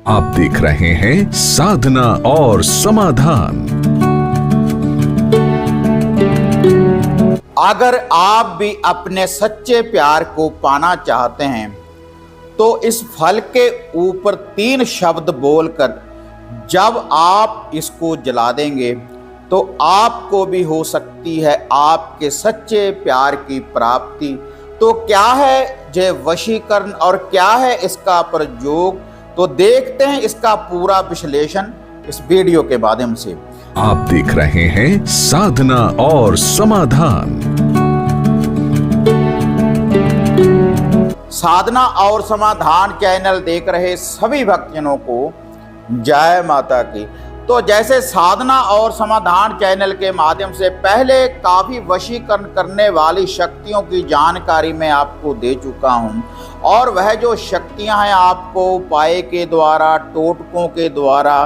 आप देख रहे हैं साधना और समाधान। अगर आप भी अपने सच्चे प्यार को पाना चाहते हैं तो इस फल के ऊपर 3 शब्द बोलकर जब आप इसको जला देंगे तो आपको भी हो सकती है आपके सच्चे प्यार की प्राप्ति। तो क्या है ये वशीकरण और क्या है इसका प्रयोग, तो देखते हैं इसका पूरा विश्लेषण इस वीडियो के माध्यम से। आप देख रहे हैं साधना और समाधान। साधना और समाधान चैनल देख रहे सभी भक्तजनों को जय माता की। तो जैसे साधना और समाधान चैनल के माध्यम से पहले काफ़ी वशीकरण करने वाली शक्तियों की जानकारी मैं आपको दे चुका हूं, और वह जो शक्तियां हैं आपको उपाय के द्वारा, टोटकों के द्वारा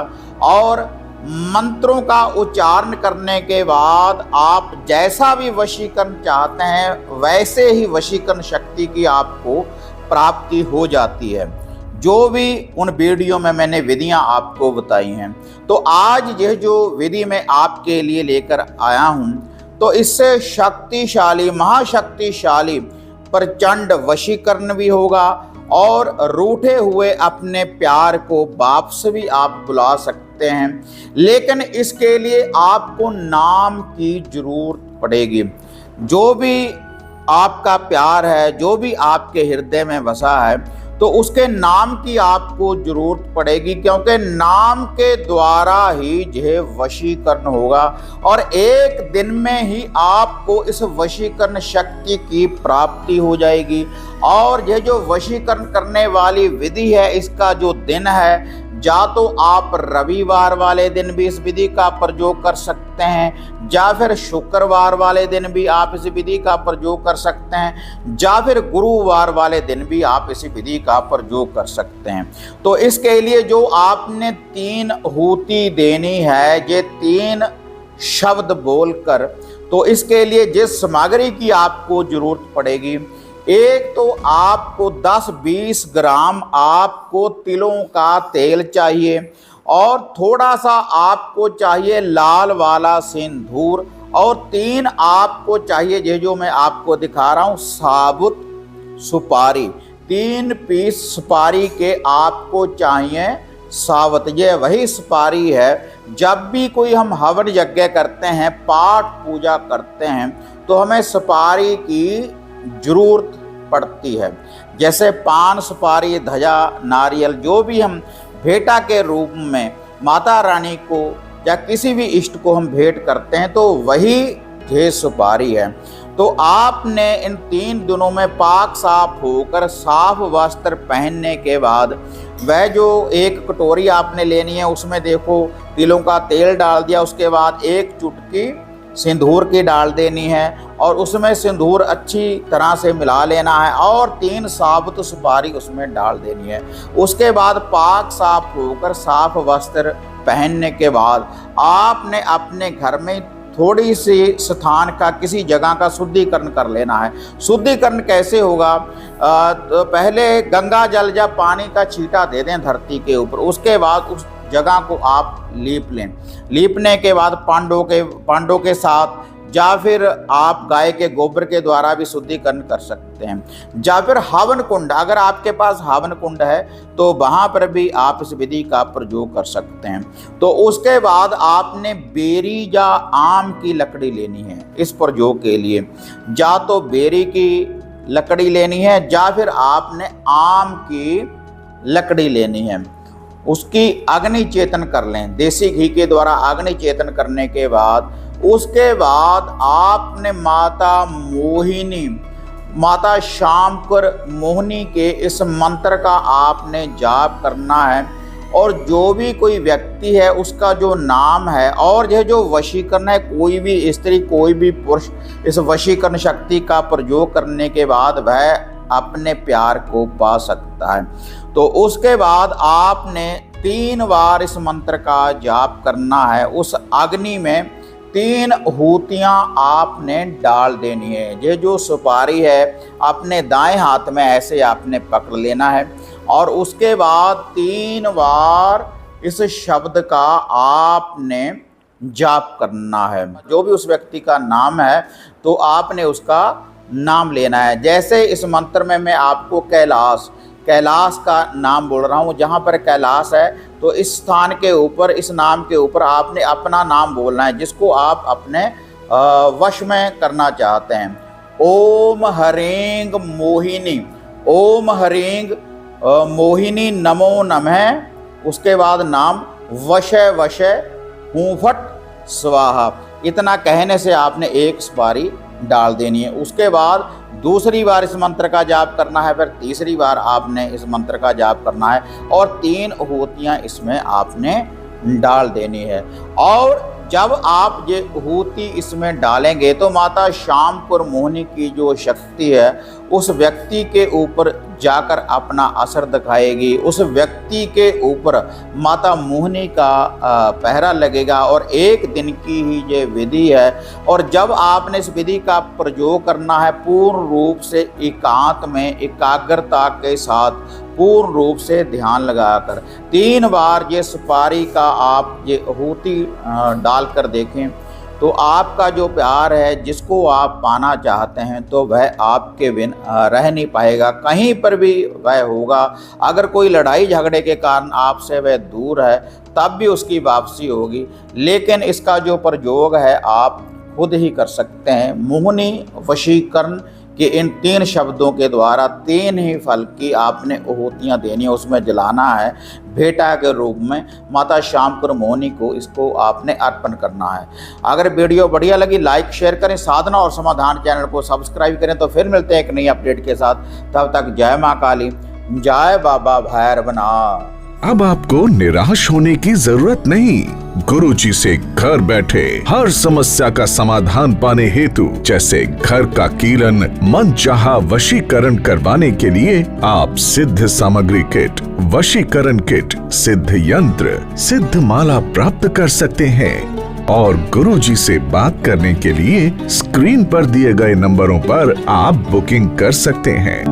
और मंत्रों का उच्चारण करने के बाद आप जैसा भी वशीकरण चाहते हैं वैसे ही वशीकरण शक्ति की आपको प्राप्ति हो जाती है, जो भी उन वीडियो में मैंने विधियां आपको बताई हैं। तो आज यह जो विधि मैं आपके लिए लेकर आया हूं, तो इससे शक्तिशाली, महाशक्तिशाली प्रचंड वशीकरण भी होगा और रूठे हुए अपने प्यार को वापस भी आप बुला सकते हैं। लेकिन इसके लिए आपको नाम की जरूरत पड़ेगी। जो भी आपका प्यार है, जो भी आपके हृदय में बसा है, तो उसके नाम की आपको जरूरत पड़ेगी, क्योंकि नाम के द्वारा ही यह वशीकरण होगा और एक दिन में ही आपको इस वशीकरण शक्ति की प्राप्ति हो जाएगी। और यह जो वशीकरण करने वाली विधि है, इसका जो दिन है, या तो आप रविवार वाले दिन भी इस विधि का प्रयोग कर सकते हैं, या फिर शुक्रवार वाले दिन भी आप इस विधि का प्रयोग कर सकते हैं, या फिर गुरुवार वाले दिन भी आप इस विधि का प्रयोग कर सकते हैं। तो इसके लिए जो आपने 3 हूती देनी है, ये 3 शब्द बोलकर, तो इसके लिए जिस सामग्री की आपको जरूरत पड़ेगी, एक तो आपको 10-20 ग्राम आपको तिलों का तेल चाहिए, और थोड़ा सा आपको चाहिए लाल वाला सिंदूर, और 3 आपको चाहिए, ये जो मैं आपको दिखा रहा हूँ, साबुत सुपारी। 3 पीस सुपारी के आपको चाहिए साबुत। ये वही सुपारी है, जब भी कोई हम हवन यज्ञ करते हैं, पाठ पूजा करते हैं, तो हमें सुपारी की जरूरत पड़ती है। जैसे पान, सुपारी, ध्वजा, नारियल, जो भी हम भेंटा के रूप में माता रानी को या किसी भी इष्ट को हम भेंट करते हैं, तो वही ये सुपारी है। तो आपने इन 3 दिनों में पाक साफ होकर साफ वस्त्र पहनने के बाद वह जो एक कटोरी आपने लेनी है, उसमें देखो तिलों का तेल डाल दिया, उसके बाद 1 चुटकी सिंदूर की डाल देनी है और उसमें सिंदूर अच्छी तरह से मिला लेना है, और 3 साबुत सुपारी उसमें डाल देनी है। उसके बाद पाक साफ होकर साफ वस्त्र पहनने के बाद आपने अपने घर में थोड़ी सी स्थान का, किसी जगह का शुद्धिकरण कर लेना है। शुद्धिकरण कैसे होगा? तो पहले गंगा जल या पानी का छींटा दे दें धरती के ऊपर, उसके बाद उस जगह को आप लीप लें। लीपने के बाद पांडों के साथ, या फिर आप गाय के गोबर के द्वारा भी शुद्धिकरण कर सकते हैं, या फिर हवन कुंड, अगर आपके पास हवन कुंड है तो वहाँ पर भी आप इस विधि का प्रयोग कर सकते हैं। तो उसके बाद आपने बेरी या आम की लकड़ी लेनी है इस प्रयोग के लिए। या तो बेरी की लकड़ी लेनी है, या फिर आपने आम की लकड़ी लेनी है। उसकी अग्नि चेतन कर लें, देसी घी के द्वारा अग्नि चेतन करने के बाद उसके बाद आपने माता मोहिनी, माता शामकर मोहिनी के इस मंत्र का आपने जाप करना है, और जो भी कोई व्यक्ति है उसका जो नाम है, और यह जो वशीकरण है, कोई भी स्त्री कोई भी पुरुष इस वशीकरण शक्ति का प्रयोग करने के बाद वह अपने प्यार को पा सकता है। तो उसके बाद आपने 3 बार इस मंत्र का जाप करना है। उस अग्नि में 3 हूतियाँ आपने डाल देनी है। ये जो सुपारी है अपने दाएं हाथ में ऐसे आपने पकड़ लेना है और उसके बाद 3 बार इस शब्द का आपने जाप करना है। जो भी उस व्यक्ति का नाम है तो आपने उसका नाम लेना है। जैसे इस मंत्र में मैं आपको कैलाश का नाम बोल रहा हूँ, जहाँ पर कैलाश है तो इस स्थान के ऊपर, इस नाम के ऊपर आपने अपना नाम बोलना है जिसको आप अपने वश में करना चाहते हैं। ओम ह्रीं मोहिनी, ओम ह्रीं मोहिनी नमो नमः। उसके बाद नाम वशय वशय हूँ फट स्वाहा। इतना कहने से आपने एक सुपारी डाल देनी है। उसके बाद दूसरी बार इस मंत्र का जाप करना है, फिर तीसरी बार आपने इस मंत्र का जाप करना है और 3 आहुतियाँ इसमें आपने डाल देनी है। और जब आप ये आहुति इसमें डालेंगे तो माता शामपुर मोहिनी की जो शक्ति है उस व्यक्ति के ऊपर जाकर अपना असर दिखाएगी। उस व्यक्ति के ऊपर माता मोहिनी का पहरा लगेगा और 1 दिन की ही ये विधि है। और जब आपने इस विधि का प्रयोग करना है पूर्ण रूप से एकांत में, एकाग्रता के साथ, पूर्ण रूप से ध्यान लगाकर 3 बार ये सुपारी का आप ये आहुति डालकर देखें तो आपका जो प्यार है जिसको आप पाना चाहते हैं तो वह आपके बिन रह नहीं पाएगा, कहीं पर भी वह होगा। अगर कोई लड़ाई झगड़े के कारण आपसे वह दूर है तब भी उसकी वापसी होगी। लेकिन इसका जो प्रयोग है आप खुद ही कर सकते हैं। मोहिनी वशीकरण कि इन 3 शब्दों के द्वारा 3 ही फल की आपने आहुतियाँ देनी है, उसमें जलाना है भेंटा के रूप में माता शामपुर मोहिनी को, इसको आपने अर्पण करना है। अगर वीडियो बढ़िया लगी लाइक शेयर करें, साधना और समाधान चैनल को सब्सक्राइब करें। तो फिर मिलते हैं एक नई अपडेट के साथ, तब तक जय माँ काली, जय बाबा भैरवनाथ। अब आपको निराश होने की जरूरत नहीं। गुरुजी से घर बैठे हर समस्या का समाधान पाने हेतु, जैसे घर का कीलन, मनचाहा वशीकरण करवाने के लिए आप सिद्ध सामग्री किट, वशीकरण किट, सिद्ध यंत्र, सिद्ध माला प्राप्त कर सकते हैं। और गुरुजी से बात करने के लिए स्क्रीन पर दिए गए नंबरों पर आप बुकिंग कर सकते हैं।